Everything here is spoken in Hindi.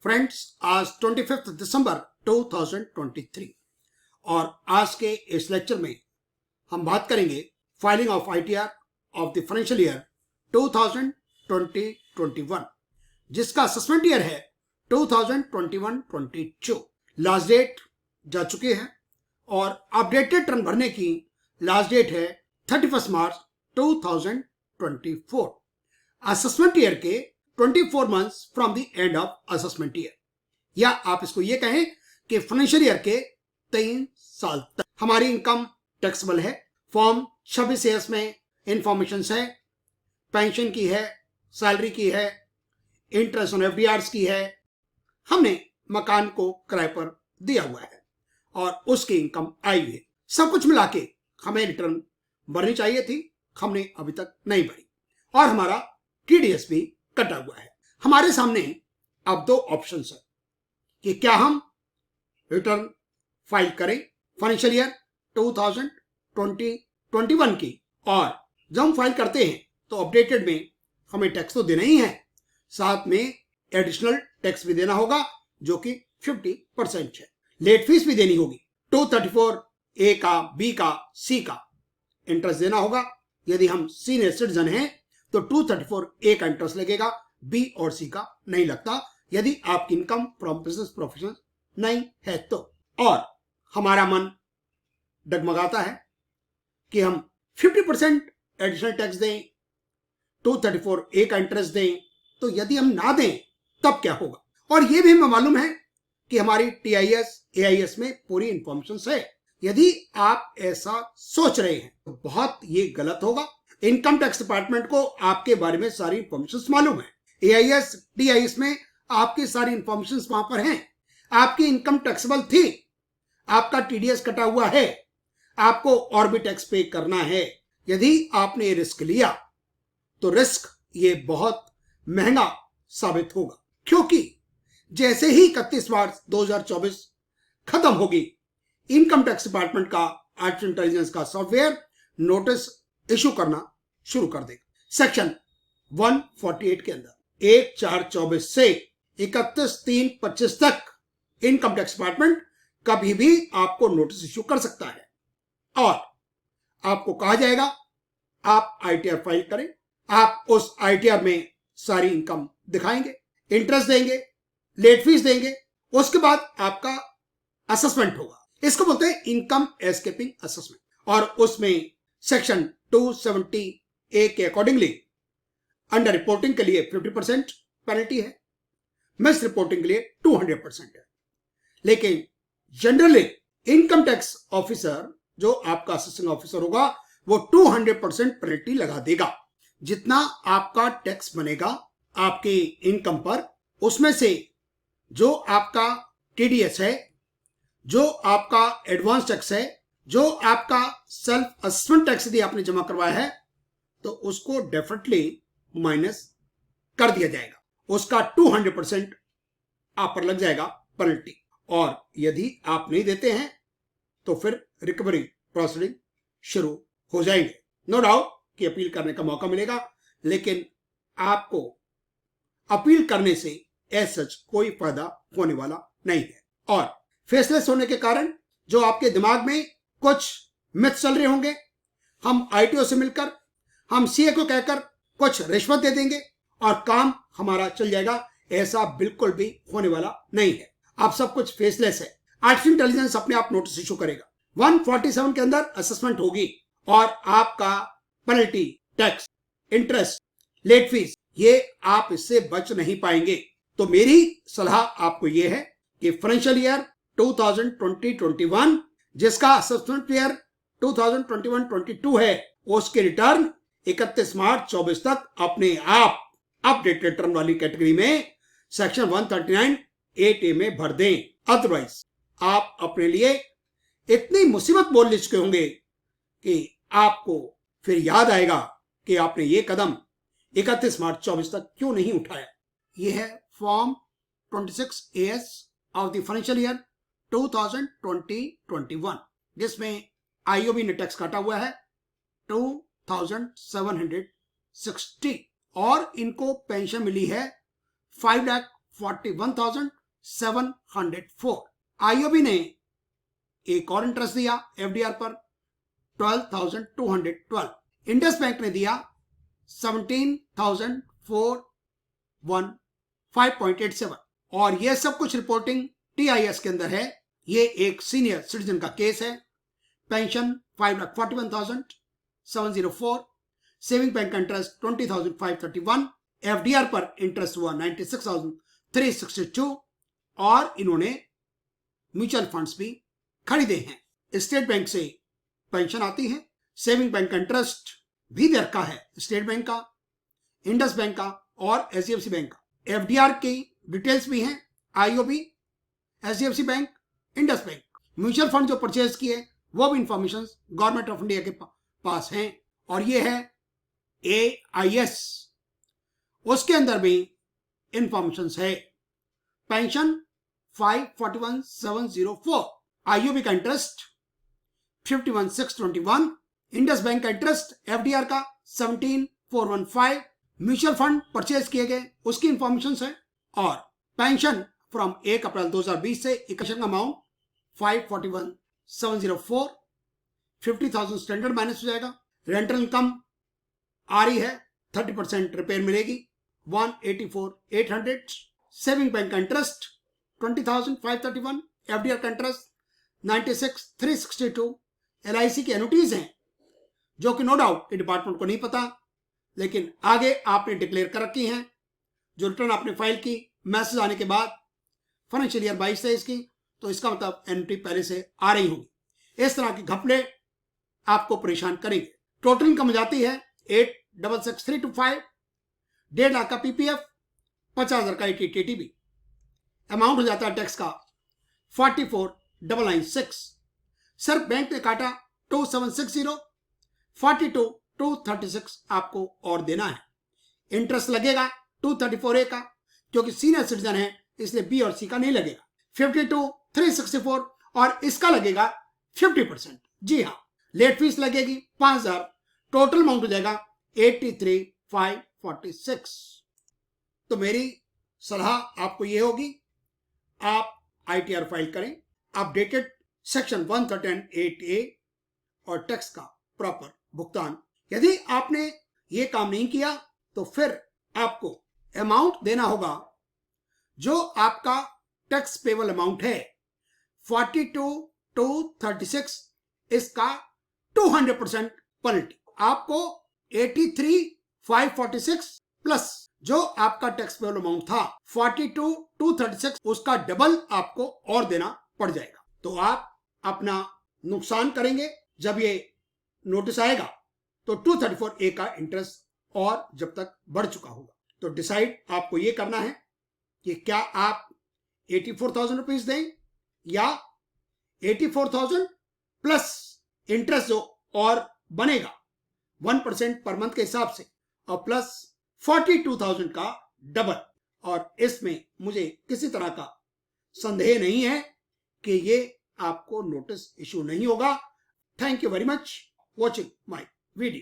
फ्रेंड्स, आज 25 दिसंबर 2023 और आज के इस लेक्चर में हम बात करेंगे filing of ITR of the financial year 2020-21 जिसका असेसमेंट ईयर है 2021-22। लास्ट डेट जा चुकी है और अपडेटेड रिटर्न भरने की लास्ट डेट है 31 मार्च 2024। असेसमेंट ईयर के 24 months from the end of assessment year, या आप इसको ये कहें कि फाइनेंशियल ईयर के 3 साल तक हमारी इनकम टैक्सेबल है। फॉर्म 26 में इंफॉर्मेशन है, पेंशन की है, सैलरी की है, इंटरेस्ट ऑन एफडीआर्स की है, हमने मकान को किराए पर दिया हुआ है और उसकी इनकम आई हुई है। सब कुछ मिला के हमें रिटर्न भरनी चाहिए थी, हमने अभी तक नहीं भरी और हमारा टीडीएस भी कटा हुआ है। हमारे सामने अब 2 ऑप्शंस है कि क्या हम रिटर्न फाइल करें फाइनेंशियल ईयर 2020-21 की, और जब हम फाइल करते हैं तो अपडेटेड में हमें टैक्स तो देना ही है, साथ में एडिशनल टैक्स भी देना होगा जो कि 50% है। लेट फीस भी देनी होगी, 234A का, B का, C का इंटरेस्ट देना होगा। यदि हम सीनियर सिटीजन हैं तो 234A का इंटरेस्ट लगेगा, B और C का नहीं लगता यदि आपकी इनकम फ्रॉम बिजनेस प्रोफेशन नहीं है तो। और हमारा मन डगमगाता है कि हम 50% एडिशनल टैक्स दें, 234A का इंटरेस्ट दें, तो यदि हम ना दें तब क्या होगा। और यह भी हमें मालूम है कि हमारी TIS, AIS में पूरी इंफॉर्मेशन है। यदि आप ऐसा सोच रहे हैं तो बहुत ये गलत होगा। इनकम टैक्स डिपार्टमेंट को आपके बारे में सारी इंफॉर्मेशन मालूम है। AIS, TIS में आपकी सारी इंफॉर्मेशन वहां पर हैं। आपकी इनकम टैक्सेबल थी, आपका TDS कटा हुआ है, आपको और भी टैक्स पे करना है। यदि आपने रिस्क लिया तो रिस्क ये बहुत महंगा साबित होगा, क्योंकि जैसे ही 31 मार्च 2024 खत्म होगी, इनकम टैक्स डिपार्टमेंट का आर्टिफिशियल इंटेलिजेंस का सॉफ्टवेयर नोटिस इशू करना शुरू कर देगा। सेक्शन 148 के अंदर 1/4/24 से 31/3/25 तक इनकम टैक्स डिपार्टमेंट कभी भी आपको नोटिस इशू कर सकता है और आपको कहा जाएगा आप ITR फाइल करें। आप उस ITR में सारी इनकम दिखाएंगे, इंटरेस्ट देंगे, लेट फीस देंगे, उसके बाद आपका असेसमेंट होगा। इसको बोलते हैं इनकम एस्केपिंग असेसमेंट, और उसमें सेक्शन 270A के अकॉर्डिंगली अंडर रिपोर्टिंग के लिए 50% पेनल्टी है, मिस रिपोर्टिंग के लिए 200% है। लेकिन जनरली इनकम टैक्स ऑफिसर जो आपका असेसिंग ऑफिसर होगा वो 200% पेनल्टी लगा देगा। जितना आपका टैक्स बनेगा आपकी इनकम पर, उसमें से जो आपका TDS है, जो आपका एडवांस टैक्स है, जो आपका सेल्फ असेसमेंट टैक्स यदि आपने जमा करवाया है तो उसको डेफिनेटली माइनस कर दिया जाएगा। उसका 200% आप पर लग जाएगा पेनल्टी, और यदि आप नहीं देते हैं तो फिर रिकवरी प्रोसीडिंग शुरू हो जाएंगे। नो डाउट कि अपील करने का मौका मिलेगा, लेकिन आपको अपील करने से एज सच कोई फायदा होने वाला नहीं है। और फेसलेस होने के कारण जो आपके दिमाग में कुछ मिथ चल रहे होंगे, हम ITO से मिलकर, हम CA को कहकर कुछ रिश्वत दे देंगे और काम हमारा चल जाएगा, ऐसा बिल्कुल भी होने वाला नहीं है। आप सब कुछ फेसलेस है। आर्टिफिशियल इंटेलिजेंस अपने आप नोटिस इशू करेगा, 147 के अंदर असेसमेंट होगी और आपका penalty, tax, interest, late fees, ये आप इससे बच नहीं पाएंगे। तो मेरी सलाह आपको ये है कि फाइनेंशियल ईयर 2020-21 जिसका असेसमेंट ईयर 2021-22 है, उसके रिटर्न 31 मार्च 24 तक अपने आप अपडेटेड रिटर्न वाली कैटेगरी में सेक्शन 139(8A) में भर दें। अदरवाइज आप अपने लिए इतनी मुसीबत बोल चुके होंगे कि आपको फिर याद आएगा कि आपने ये कदम 31 मार्च 24 तक क्यों नहीं उठाया। यह है form 26AS of the financial year 2020-21 जिसमें IOB ने टैक्स काटा हुआ है 2760 और इनको पेंशन मिली है 41,704। आईओबी ने एक और इंटरेस्ट दिया एफडीआर पर 12,212। इंडस बैंक ने दिया 17,415.87। और ये सब कुछ रिपोर्टिंग टीआईएस के अंदर है। ये एक सीनियर सिटीजन का केस है। पेंशन 5,41,704, सेविंग बैंक का इंटरेस्ट 20,531, एफडीआर पर इंटरेस्ट हुआ 96,362 और इन्होंने म्यूचुअल फंड्स भी खरीदे हैं। स्टेट बैंक से पेंशन आती है, सेविंग बैंक का इंटरेस्ट भी दे रखा है स्टेट बैंक का, इंडस बैंक का और एचडीएफसी बैंक का। एफडीआर की डिटेल्स भी हैं, IOB, HDFC bank, Indus bank. Mutual fund जो परचेज किए वो भी इंफॉर्मेशन गवर्नमेंट ऑफ इंडिया के पास हैं। और ये है AIS, उसके अंदर भी इंफॉर्मेशन है। पेंशन 541,704, आईओबी का इंटरेस्ट 51,621, इंडस बैंक का इंटरेस्ट एफडीआर का 17,415, म्यूचुअल फंड परचेज किए गए उसकी इंफॉर्मेशन है। और पेंशन फ्रॉम 1 अप्रैल 2020 से इक्वेशन अमाउंट 541,704, 50,000 स्टैंडर्ड माइनस हो जाएगा। रेंटल इनकम आ रही है 30% रिपेयर मिलेगी 184,800। सेविंग बैंक का इंटरेस्ट 20,531, एफडीआर का इंटरेस्ट 96,362। LIC की एनुटीज हैं जो कि नो डाउट डिपार्टमेंट को नहीं पता, लेकिन आगे आपने डिक्लेयर कर रखी हैं। जो रिटर्न आपने फाइल की मैसेज आने के बाद फाइनेंशियल ईयर 22-23 की, तो इसका मतलब एनुटी पहले से आ रही होगी। इस तरह के घपले आपको परेशान करेंगे। टोटल इनकम हो जाती है 8,66,325, 1.5 लाख का पीपीएफ, 50,000 का ATTB। अमाउंट हो जाता है टैक्स का 44,996। सर बैंक ने काटा 2,760, 42,236 आपको और देना है। इंटरेस्ट लगेगा 234A का, क्योंकि सीनियर सिटीजन है इसलिए B और C का नहीं लगेगा। 52,364 और इसका लगेगा 50%। जी हाँ, लेट फीस लगेगी 5,000। टोटल अमाउंट हो जाएगा 83,546। तो मेरी सलाह आपको ये होगी, आप ITR फाइल करें, अपडेटेड सेक्शन 138A और टैक्स का प्रॉपर भुगतान। यदि आपने ये काम नहीं किया तो फिर आपको अमाउंट देना होगा जो आपका टैक्स पेबल अमाउंट है 42,236, इसका 200% पेनल्टी। आपको 83,546 प्लस जो आपका टैक्स पेबल अमाउंट था 42,236, उसका डबल आपको और देना पड़ जाएगा। तो आप अपना नुकसान करेंगे। जब ये नोटिस आएगा तो 234A का इंटरेस्ट और जब तक बढ़ चुका होगा। तो डिसाइड आपको ये करना है कि क्या आप 84,000 रुपीज दें या 84,000 प्लस इंटरेस्ट जो और बनेगा 1% पर मंथ के हिसाब से, और प्लस 42,000 का डबल। और इसमें मुझे किसी तरह का संदेह नहीं है कि ये आपको नोटिस इशू नहीं होगा। Thank you very much watching my video.